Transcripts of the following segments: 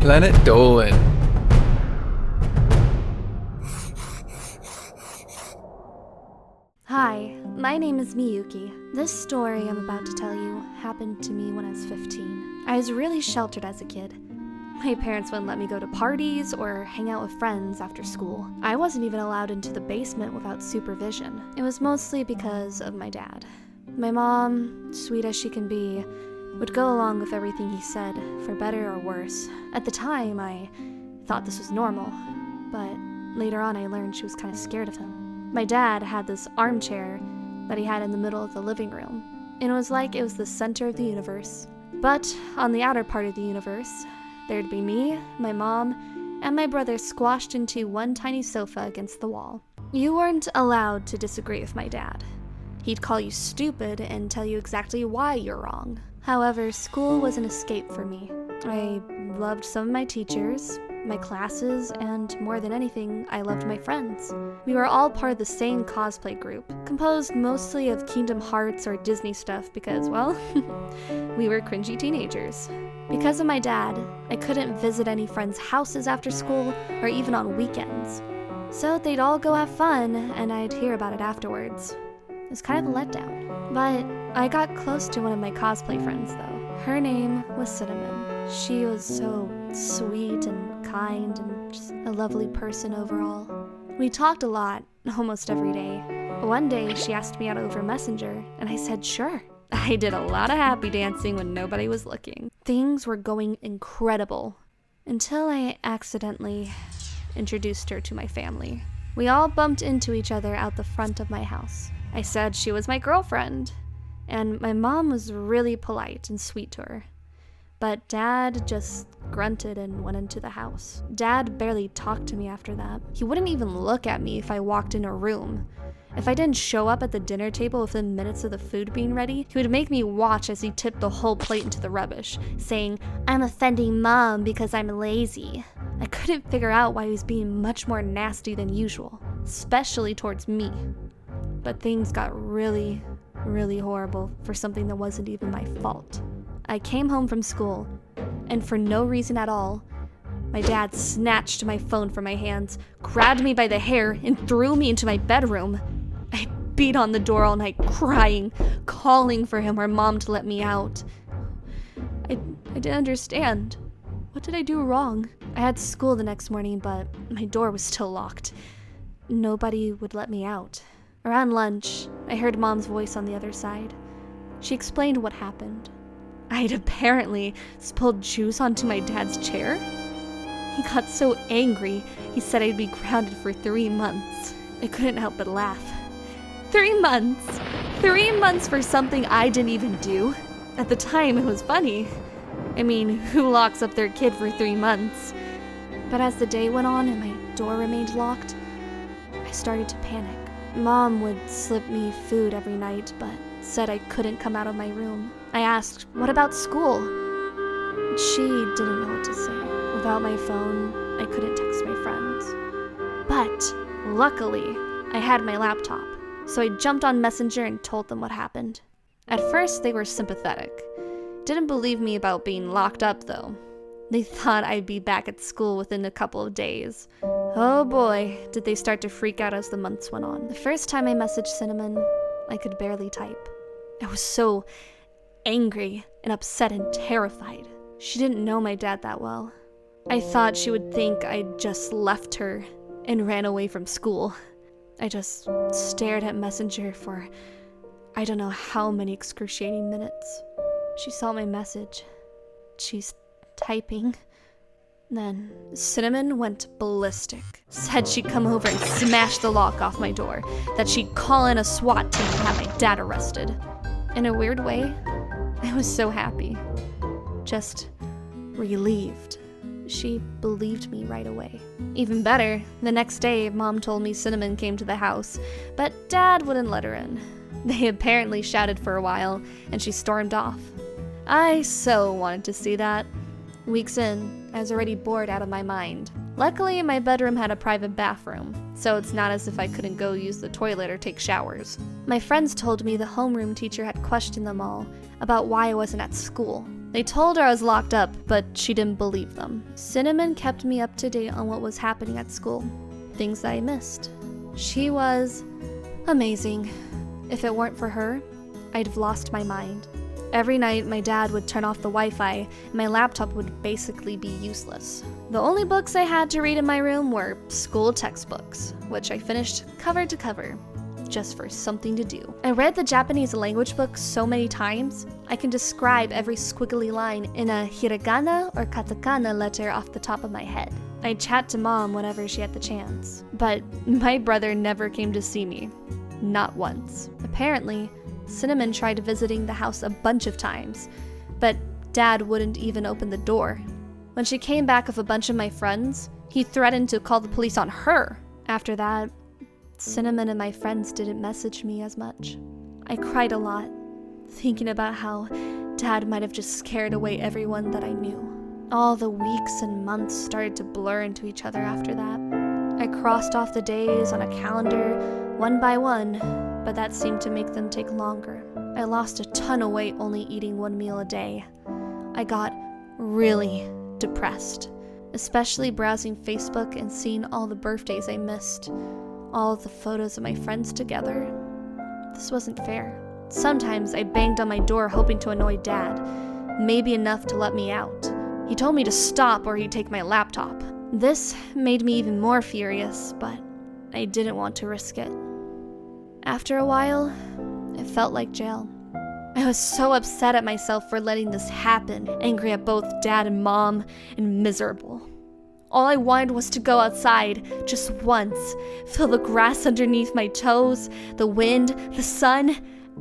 Planet Dolan. Hi, my name is Miyuki. This story I'm about to tell you happened to me when I was 15. I was really sheltered as a kid. My parents wouldn't let me go to parties or hang out with friends after school. I wasn't even allowed into the basement without supervision. It was mostly because of my dad. My mom, sweet as she can be, would go along with everything he said, for better or worse. At the time, I thought this was normal, but later on I learned she was kind of scared of him. My dad had this armchair that he had in the middle of the living room, and it was like it was the center of the universe. But on the outer part of the universe, there'd be me, my mom, and my brother squashed into one tiny sofa against the wall. You weren't allowed to disagree with my dad. He'd call you stupid and tell you exactly why you're wrong. However, school was an escape for me. I loved some of my teachers, my classes, and more than anything, I loved my friends. We were all part of the same cosplay group, composed mostly of Kingdom Hearts or Disney stuff because, well, we were cringy teenagers. Because of my dad, I couldn't visit any friends' houses after school or even on weekends. So they'd all go have fun, and I'd hear about it afterwards. It was kind of a letdown. But I got close to one of my cosplay friends, though. Her name was Cinnamon. She was so sweet and kind and just a lovely person overall. We talked a lot, almost every day. One day, she asked me out over Messenger, and I said sure. I did a lot of happy dancing when nobody was looking. Things were going incredible, until I accidentally introduced her to my family. We all bumped into each other out the front of my house. I said she was my girlfriend, and my mom was really polite and sweet to her. But Dad just grunted and went into the house. Dad barely talked to me after that. He wouldn't even look at me if I walked in a room. If I didn't show up at the dinner table within minutes of the food being ready, he would make me watch as he tipped the whole plate into the rubbish, saying, "I'm offending Mom because I'm lazy." I couldn't figure out why he was being much more nasty than usual, especially towards me. But things got really, really horrible for something that wasn't even my fault. I came home from school, and for no reason at all, my dad snatched my phone from my hands, grabbed me by the hair, and threw me into my bedroom. I beat on the door all night, crying, calling for him or Mom to let me out. I didn't understand. What did I do wrong? I had school the next morning, but my door was still locked. Nobody would let me out. Around lunch, I heard Mom's voice on the other side. She explained what happened. I'd apparently spilled juice onto my dad's chair. He got so angry, he said I'd be grounded for 3 months. I couldn't help but laugh. 3 months? 3 months for something I didn't even do? At the time, it was funny. I mean, who locks up their kid for 3 months? But as the day went on and my door remained locked, I started to panic. Mom would slip me food every night, but said I couldn't come out of my room. I asked, "What about school?" She didn't know what to say. Without my phone, I couldn't text my friends. But luckily, I had my laptop, so I jumped on Messenger and told them what happened. At first, they were sympathetic. Didn't believe me about being locked up, though. They thought I'd be back at school within a couple of days. Oh boy, did they start to freak out as the months went on. The first time I messaged Cinnamon, I could barely type. I was so angry and upset and terrified. She didn't know my dad that well. I thought she would think I'd just left her and ran away from school. I just stared at Messenger for I don't know how many excruciating minutes. She saw my message. She's typing. Then Cinnamon went ballistic. Said she'd come over and smash the lock off my door. That she'd call in a SWAT team and have my dad arrested. In a weird way, I was so happy. Just relieved. She believed me right away. Even better, the next day, Mom told me Cinnamon came to the house, but Dad wouldn't let her in. They apparently shouted for a while, and she stormed off. I so wanted to see that. Weeks in, I was already bored out of my mind. Luckily, my bedroom had a private bathroom, so it's not as if I couldn't go use the toilet or take showers. My friends told me the homeroom teacher had questioned them all about why I wasn't at school. They told her I was locked up, but she didn't believe them. Cinnamon kept me up to date on what was happening at school, things that I missed. She was amazing. If it weren't for her, I'd have lost my mind. Every night, my dad would turn off the Wi-Fi, and my laptop would basically be useless. The only books I had to read in my room were school textbooks, which I finished cover to cover, just for something to do. I read the Japanese language book so many times, I can describe every squiggly line in a hiragana or katakana letter off the top of my head. I'd chat to mom whenever she had the chance, but my brother never came to see me. Not once. Apparently, Cinnamon tried visiting the house a bunch of times, but Dad wouldn't even open the door. When she came back with a bunch of my friends, he threatened to call the police on her. After that, Cinnamon and my friends didn't message me as much. I cried a lot, thinking about how Dad might have just scared away everyone that I knew. All the weeks and months started to blur into each other after that. I crossed off the days on a calendar, one by one, but that seemed to make them take longer. I lost a ton of weight only eating one meal a day. I got really depressed, especially browsing Facebook and seeing all the birthdays I missed, all the photos of my friends together. This wasn't fair. Sometimes I banged on my door hoping to annoy Dad, maybe enough to let me out. He told me to stop or he'd take my laptop. This made me even more furious, but I didn't want to risk it. After a while, it felt like jail. I was so upset at myself for letting this happen, angry at both Dad and Mom, and miserable. All I wanted was to go outside, just once, feel the grass underneath my toes, the wind, the sun,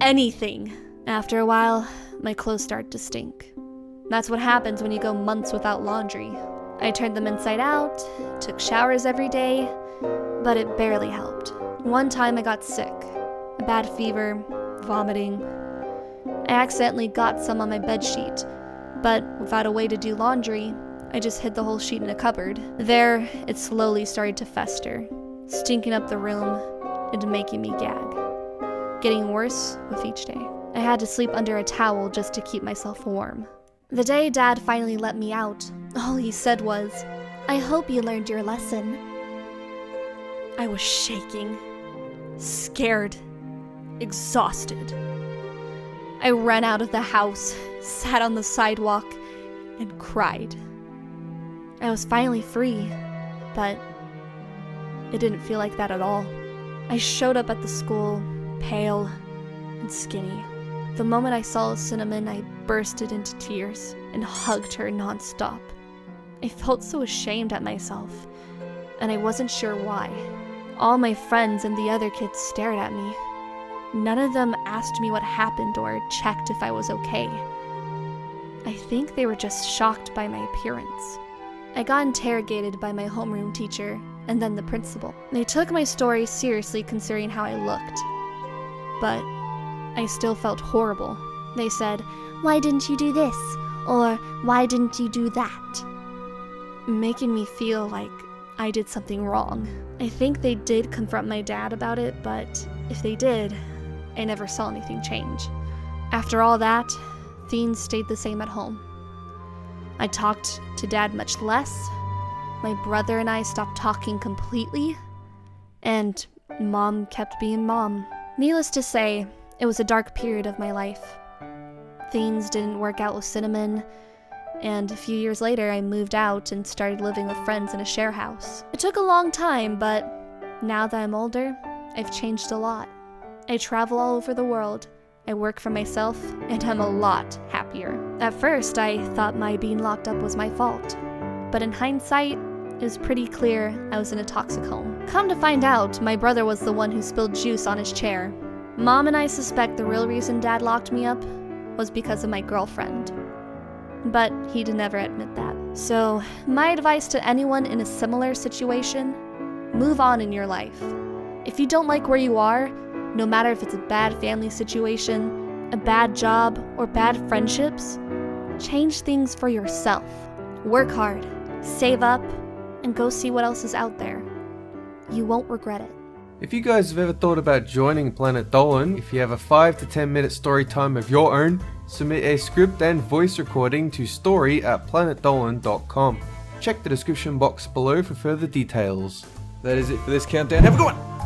anything. After a while, my clothes started to stink. That's what happens when you go months without laundry. I turned them inside out, took showers every day, but it barely helped. One time I got sick, a bad fever, vomiting. I accidentally got some on my bedsheet, but without a way to do laundry, I just hid the whole sheet in a cupboard. There, it slowly started to fester, stinking up the room and making me gag. Getting worse with each day. I had to sleep under a towel just to keep myself warm. The day Dad finally let me out, all he said was, "I hope you learned your lesson." I was shaking, scared, exhausted. I ran out of the house, sat on the sidewalk, and cried. I was finally free, but it didn't feel like that at all. I showed up at the school, pale and skinny. The moment I saw Cinnamon, I bursted into tears and hugged her nonstop. I felt so ashamed at myself, and I wasn't sure why. All my friends and the other kids stared at me. None of them asked me what happened or checked if I was okay. I think they were just shocked by my appearance. I got interrogated by my homeroom teacher and then the principal. They took my story seriously considering how I looked, but I still felt horrible. They said, "Why didn't you do this?" or "Why didn't you do that?" making me feel like I did something wrong. I think they did confront my dad about it, but if they did, I never saw anything change. After all that, things stayed the same at home. I talked to Dad much less, my brother and I stopped talking completely, and Mom kept being Mom. Needless to say, it was a dark period of my life. Things didn't work out with Cinnamon, and a few years later I moved out and started living with friends in a share house. It took a long time, but now that I'm older, I've changed a lot. I travel all over the world, I work for myself, and I'm a lot happier. At first, I thought my being locked up was my fault, but in hindsight, it was pretty clear I was in a toxic home. Come to find out, my brother was the one who spilled juice on his chair. Mom and I suspect the real reason Dad locked me up was because of my girlfriend, but he'd never admit that. So, my advice to anyone in a similar situation, move on in your life. If you don't like where you are, no matter if it's a bad family situation, a bad job, or bad friendships, change things for yourself. Work hard, save up, and go see what else is out there. You won't regret it. If you guys have ever thought about joining Planet Dolan, if you have a 5 to 10 minute story time of your own, Submit a script and voice recording to story@planetdolan.com. Check the description box below for further details. That is it for this countdown. Have a good one!